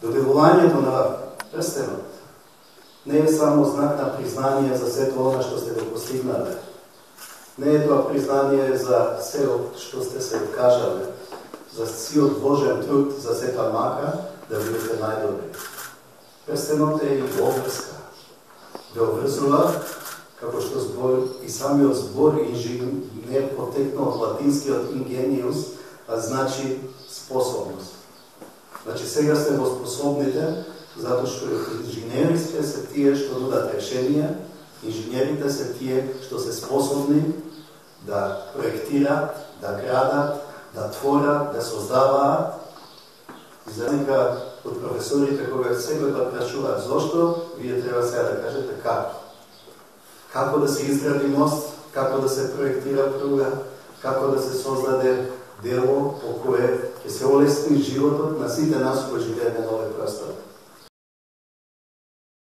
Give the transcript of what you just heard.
Додевувањето на прстенот не е само знак на признание за сето она што сте го постигнале. Не е тоа признание за се што сте се откажале, за сиот вложен труд, за сета мака, да бидете најдобри. Прстенот е и обврска. Да обврзува, како што збор, и самиот збор инженер потекнал од латинскиот ingenius, а значи способност. Значи сега сте го способните, затоа што инженерите се тие што нудат решенија, инженерите се тие што се способни да проектират, да градат, да творат, да создаваат. За разлика од професорите, кога секој пат прашуваат зошто, вие треба сега да кажете како. Како да се изгради мост, како да се проектира пруга, како да се создаде дело по кое ќе се олесни животот на сите нас кои живееме на овој простор.